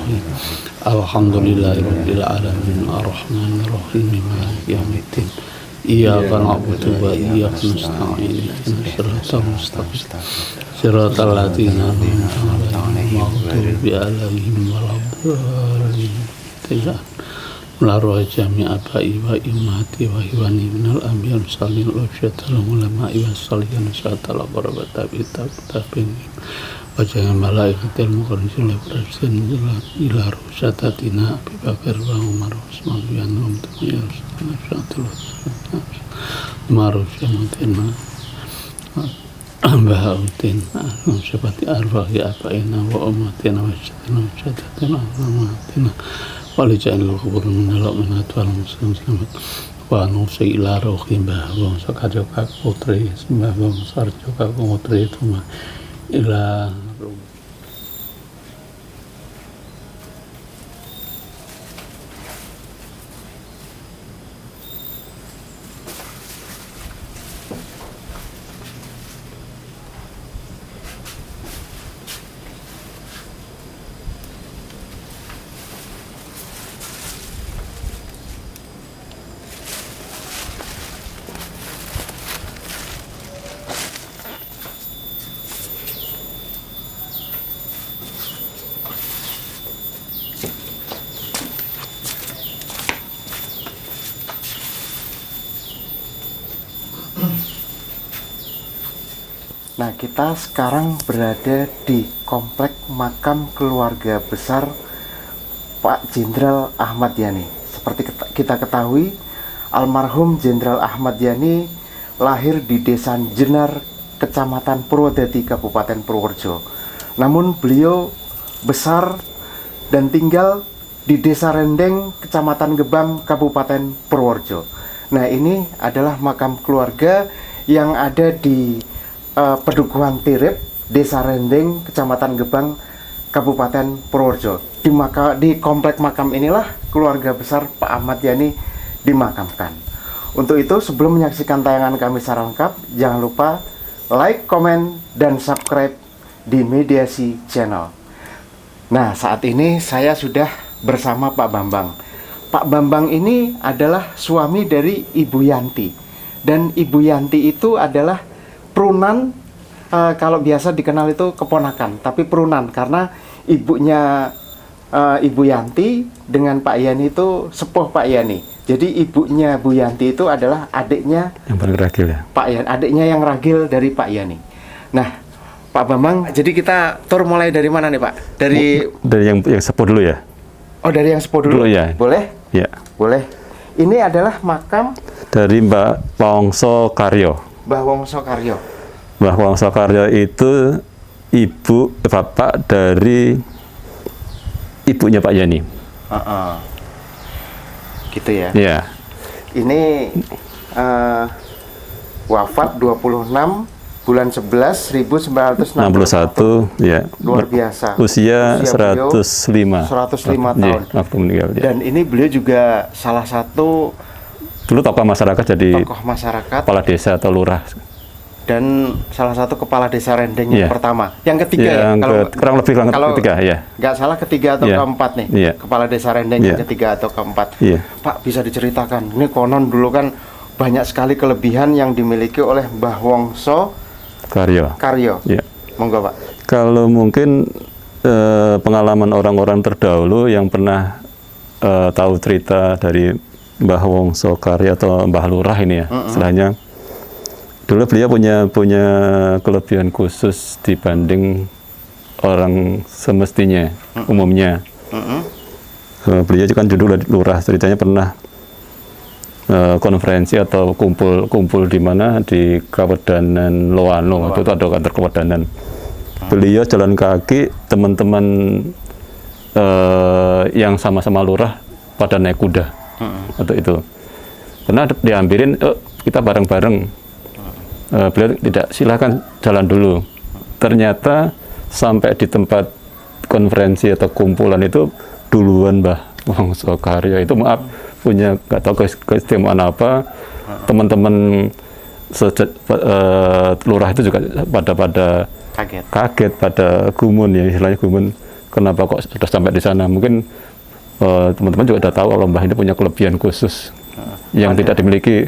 Bismillahirrahmanirrahim. Alhamdulillahirabbil alamin arrahmanir rahim maliki yaumiddin. Iyyaka na'budu wa iyyaka nasta'in ihdinas siratal mustaqim siratal ladzina an'amta 'alaihim ghairil maghdubi 'alaihim waladdallin. Melaroi jami abai wa imati wa hiwani minal ambiyan salin lofsyatal ulama iwa salihan satal qarabat tabin wa jangan malaikatil muqarrabin lebrasin ila rusatatina Abi Bakar wa Umar Usman wa Nuh ya Rasulullah marufyatina bahautin seperti arwahi abaina wa umatina wa syadatina umatina wali jangan kubur menelok menatual muslim selamat wa nusi ila rohi mbah wong sakarya kak putri mbah wong sarjo kak putri itu mah ila Nah, kita sekarang berada di komplek makam keluarga besar Pak Jenderal Ahmad Yani. Seperti kita ketahui, almarhum Jenderal Ahmad Yani lahir di Desa Jenar, Kecamatan Purwodadi, Kabupaten Purworejo. Namun beliau besar dan tinggal di Desa Rendeng, Kecamatan Gebang, Kabupaten Purworejo. Nah, ini adalah makam keluarga yang ada di Pedukuhan Tirip, Desa Rendeng, Kecamatan Gebang, Kabupaten Purworejo. Di komplek makam inilah keluarga besar Pak Ahmad Yani dimakamkan. Untuk itu, sebelum menyaksikan tayangan kami secara lengkap, jangan lupa like, komen, dan subscribe di Mediasi Channel. Nah, saat ini saya sudah bersama Pak Bambang. Pak Bambang ini adalah suami dari Ibu Yanti. Dan Ibu Yanti itu adalah perunan, kalau biasa dikenal itu keponakan, tapi perunan karena ibunya Ibu Yanti dengan Pak Yani itu sepuh Pak Yani. Jadi ibunya Bu Yanti itu adalah adiknya yang paling ragil ya, Pak Yani, adiknya yang ragil dari Pak Yani. Nah, Pak Bambang, jadi kita tur mulai dari mana nih Pak? Dari yang sepuh dulu ya. Oh, dari yang sepuh dulu ya. Boleh? Ya. Boleh. Ini adalah makam dari Mbak Wongso Karyo. Mbah Wongso Karyo. Mbah Wongso Karyo itu bapak dari ibunya Pak Yani. Gitu ya. Iya. Ini wafat 26 bulan 11 1961. Ya. Luar biasa. Usia 105 tahun. Waktu meninggal. Ya. Dan ini beliau juga salah satu dulu tokoh masyarakat, jadi tokoh masyarakat, kepala desa atau lurah, dan salah satu kepala desa Rendeng yang pertama, yang ketiga yang ya, kurang lebih ketiga ya, nggak salah ketiga atau keempat nih, kepala desa Rendeng yang ketiga atau keempat. Pak, bisa diceritakan, ini konon dulu kan banyak sekali kelebihan yang dimiliki oleh Mbah Wongso Karyo. Monggo Pak. Kalau mungkin pengalaman orang-orang terdahulu yang pernah tahu cerita dari Mbah Wongso Karyo atau Mbah Lurah ini ya, istilahnya. Dulu beliau punya kelebihan khusus dibanding orang semestinya, umumnya. Beliau juga kan dulu lurah, ceritanya pernah konferensi atau kumpul di mana di Kawedanan Loano, itu ada kantor Kawedanan. Beliau jalan kaki, teman-teman yang sama-sama lurah pada naik kuda. Atau itu pernah diambilin, kita bareng-bareng. Beliau tidak, silakan jalan dulu. Ternyata sampai di tempat konferensi atau kumpulan itu duluan Mbah Wongso Karyo itu, maaf, punya nggak tahu keistimewaan apa, teman-teman lurah itu juga pada kaget, pada gumun ya, istilahnya gumun, kenapa kok sudah sampai di sana. Mungkin teman-teman juga sudah tahu kalau Mbah ini punya kelebihan khusus yang tidak dimiliki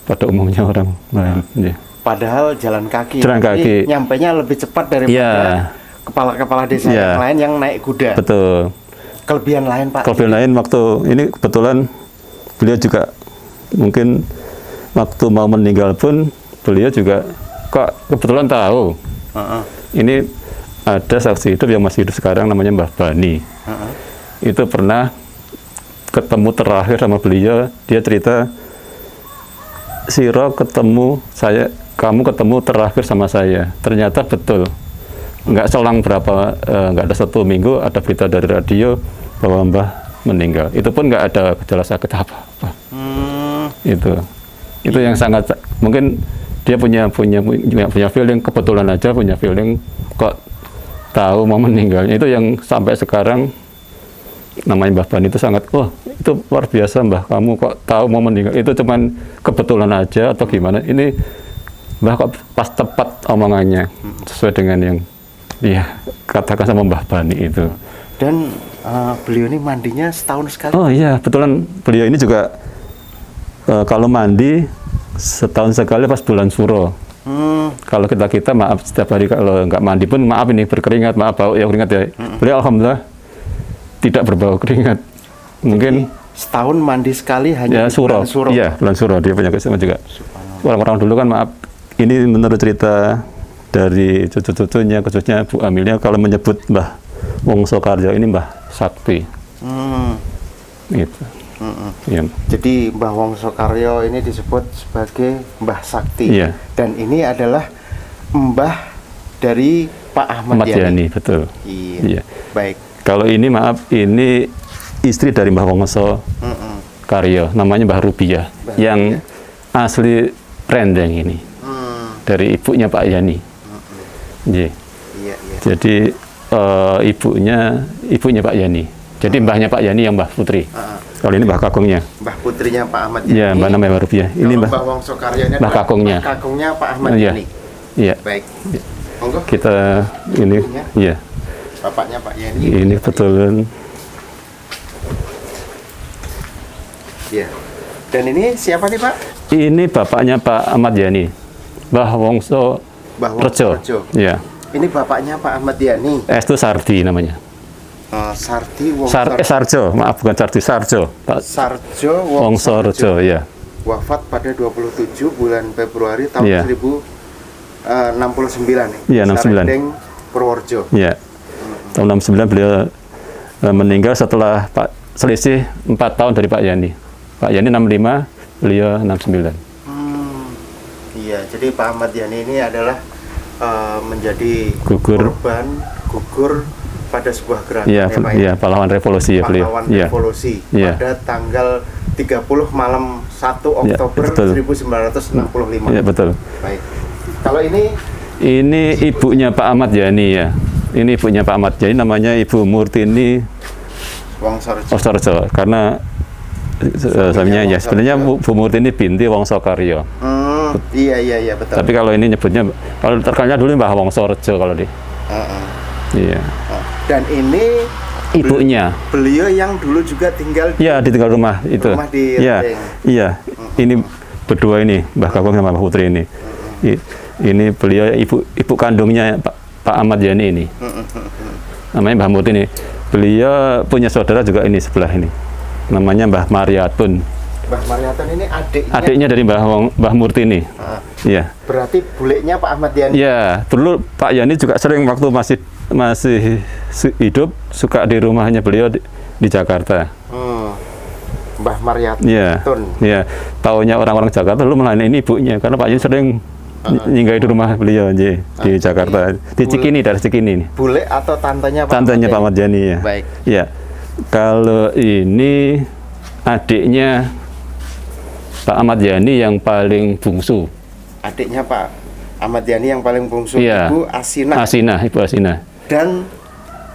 pada umumnya orang lain. Ya. Padahal jalan kaki. Jalan kaki. Nyampainya lebih cepat daripada Ya. kepala-kepala desa yang lain yang naik kuda. Betul. Kelebihan lain Pak. Kelebihan lain waktu ini kebetulan beliau juga mungkin waktu mau meninggal pun beliau juga kok kebetulan tahu. Ini ada saksi hidup yang masih hidup sekarang namanya Mbah Bani. Itu pernah ketemu terakhir sama beliau, dia cerita, Siro ketemu saya, kamu ketemu terakhir sama saya. Ternyata betul. Nggak selang berapa, nggak ada 1 minggu ada berita dari radio bahwa Mbah meninggal. Itu pun nggak ada gejala sakit apa-apa. Itu yang sangat mungkin dia punya feeling, kebetulan aja punya feeling kok tahu mau meninggalnya. Itu yang sampai sekarang namanya Mbah Bani itu sangat, wah itu luar biasa Mbah, kamu kok tahu mau meninggal. Itu cuman kebetulan aja atau gimana. Ini Mbah kok pas tepat omongannya sesuai dengan yang dia katakan sama Mbah Bani itu. Dan beliau ini mandinya setahun sekali. Oh iya, betulan beliau ini juga kalau mandi setahun sekali pas bulan Suro. Kalau kita maaf setiap hari kalau nggak mandi pun maaf ini berkeringat, maaf bau ya keringat ya. Beliau alhamdulillah tidak berbau keringat. Mungkin setahun mandi sekali hanya ya, Suro. Iya, bulan Suro dia punya kesamaan juga. Orang-orang dulu kan maaf, ini menurut cerita dari cucu-cucunya, khususnya Bu Amilnya, kalau menyebut Mbah Wongso Karyo ini Mbah Sakti. Gitu. Ya. Jadi Mbah Wongso Karyo ini disebut sebagai Mbah Sakti. Iya. Dan ini adalah mbah dari Pak Ahmad Yani. Betul. Iya. Baik. Kalau ini maaf, ini istri dari Mbah Wongso Karyo, namanya Mbah Rubiah, yang asli Rendeng ini, dari ibunya Pak Yani. Iya. Jadi ibunya Pak Yani. Jadi mbahnya Pak Yani yang Mbah Putri. Kalau ini Mbah Kakungnya. Mbah putrinya Pak Ahmad Yani. Iya, Mbah namanya Mbah Rubiah. Ini Mbah Wongso Karyo ini Mbah Kakungnya. Mbah Kakungnya Pak Ahmad Yani. Iya. Baik. Monggo. Kita ini, iya. Bapaknya Pak Yani. Ini betulan. Iya. Dan ini siapa nih Pak? Ini bapaknya Pak Ahmad Yani, Mbah Wongso Rejo. Iya. Ini bapaknya Pak Ahmad Yani. Itu Sardi namanya. Sardi Wongso. Sarjo, maaf bukan Sardi, Sarjo. Pak Sarjo Wongso Rejo, ya. Wafat pada 27 bulan Februari tahun 1069 nih. Iya, 69. Sarendeng Purworejo. Iya. Tahun 69 beliau meninggal setelah selisih 4 tahun dari Pak Yani. Pak Yani 65, beliau 69. Iya, jadi Pak Ahmad Yani ini adalah menjadi gugur pada sebuah gerakan ya, Pak. Iya, pahlawan revolusi ya beliau. Pahlawan revolusi pada tanggal 30 malam 1 Oktober 1965. Iya, betul. Baik. Kalau ini ibunya Pak Ahmad Yani ya. Ini ibunya Pak Ahmad Yani, namanya Ibu Murtini Wongso Rejo. Karena suaminya ya sebenarnya Bu Murtini binti Wongso Karyo. Iya betul. Tapi kalau ini nyebutnya, kalau terkenalnya dulu Mbah Wongso Rejo kalau di. Iya. Dan ini ibunya. Beliau yang dulu juga tinggal ditinggal rumah itu. Rumah di Iya. Ini berdua ini, Mbah Kakung sama Mbah Putri ini. Ini beliau ibu kandungnya Pak Ahmad Yani ini. Namanya Mbah Murti ini. Beliau punya saudara juga ini sebelah ini. Namanya Mbah Mariatun. Mbah Mariatun ini adiknya dari Mbah Murti ini. Iya. Berarti buleknya Pak Ahmad Yani. Iya, dulu Pak Yani juga sering waktu masih hidup suka di rumahnya beliau di Jakarta. Mbah Mariatun. Iya. Taunya orang-orang Jakarta lu malah ini ibunya karena Pak Yani sering nyinggahi di rumah beliau di Jakarta. Di Cikini, dari Cikini. Bule atau tantenya Pak? Tantenya Pak Ahmad Yani ya. Baik. Iya. Kalau ini adiknya Pak Ahmad Yani yang paling bungsu. Adiknya Pak Ahmad Yani yang paling bungsu, Ibu Asina. Ibu Asina. Dan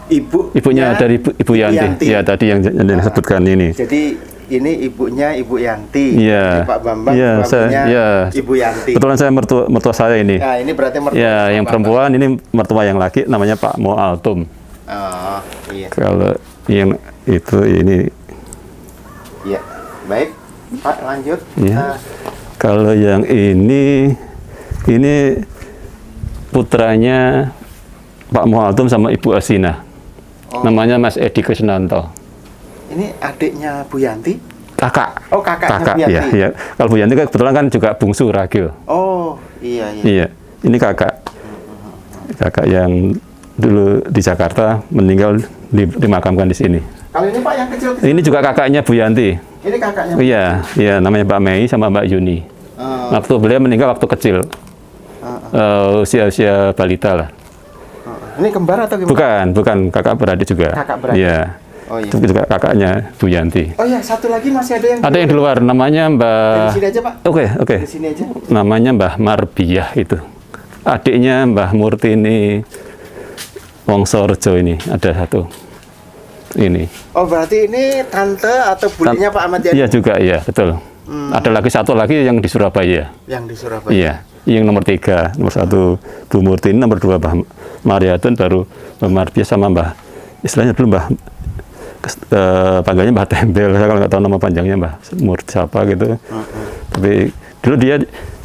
ibunya dari Ibu Yanti. Ya, tadi yang disebutkan ini. Jadi ini ibunya Ibu Yanti. Iya. Pak Bambang, suaminya Ibu Yanti. Kebetulan saya mertua saya ini. Nah, ini berarti mertua. Ya, yang perempuan ini mertua yang laki namanya Pak Mo Altum. Oh, iya. Kalau yang itu ini Iya. Baik, Pak, lanjut. ya. Kalau yang ini putranya Pak Mualtum sama Ibu Asina. Namanya Mas Edi Krisnanto. Ini adiknya Bu Yanti? Kakak. Oh, kakaknya Bu Yanti. Iya, iya. Kalau Bu Yanti kan kebetulan kan juga bungsu Ragil. Oh, iya, iya. Iya. Ini kakak. Kakak yang dulu di Jakarta meninggal dimakamkan di sini. Kalau ini Pak yang kecil-kecil? Ini juga kakaknya Bu Yanti. Ini kakaknya? Iya, iya, namanya Mbak Mei sama Mbak Yuni. Waktu beliau meninggal waktu kecil. Usia-usia balita lah. Ini kembar atau gimana? Bukan kakak beradik juga. Kakak beradik. Iya. Oh, iya. Itu juga kakaknya Bu Yanti. Oh iya, satu lagi masih ada yang Ada yang di luar, namanya Dari sini aja, Pak. Oke. Di sini aja. Namanya Mbah Marbiah itu. Adiknya Mbah Murtini Wongsorejo ini ada satu. Ini. Oh, berarti ini tante atau bulinya Pak Ahmad Yani? Iya juga, iya, betul. Ada lagi satu lagi yang di Surabaya. Yang di Surabaya. Iya, yang nomor 3, nomor 1 Bu Murtini, nomor 2 Mbah Mariatun, baru Mbah Marbiah sama Mbah, istilahnya dulu Mbah, panggilnya Mbah Tembel, saya kalau nggak tahu nama panjangnya Mbah Mur siapa gitu. Tapi dulu dia,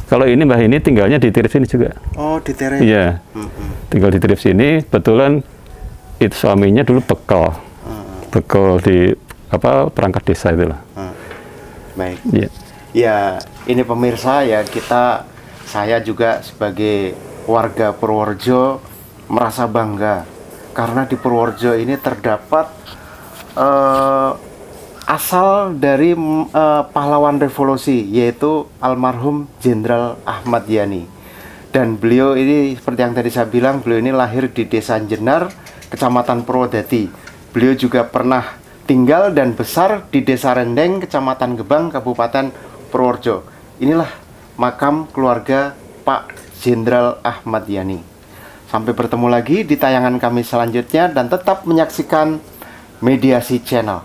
kalau ini Mbah ini tinggalnya di Tirip sini juga. Oh, di Tirip. Iya, tinggal di Tirip sini. Kebetulan itu suaminya dulu bekal di perangkat desa itu lah. Baik. Iya. Ya, ini pemirsa ya, saya juga sebagai warga Purworejo merasa bangga karena di Purworejo ini terdapat asal dari pahlawan revolusi, yaitu almarhum Jenderal Ahmad Yani. Dan beliau ini seperti yang tadi saya bilang, beliau ini lahir di Desa Jenar, Kecamatan Purwodadi. Beliau juga pernah tinggal dan besar di Desa Rendeng, Kecamatan Gebang, Kabupaten Purworejo. Inilah makam keluarga Pak Jenderal Ahmad Yani. Sampai bertemu lagi di tayangan kami selanjutnya dan tetap menyaksikan Mediasi Channel.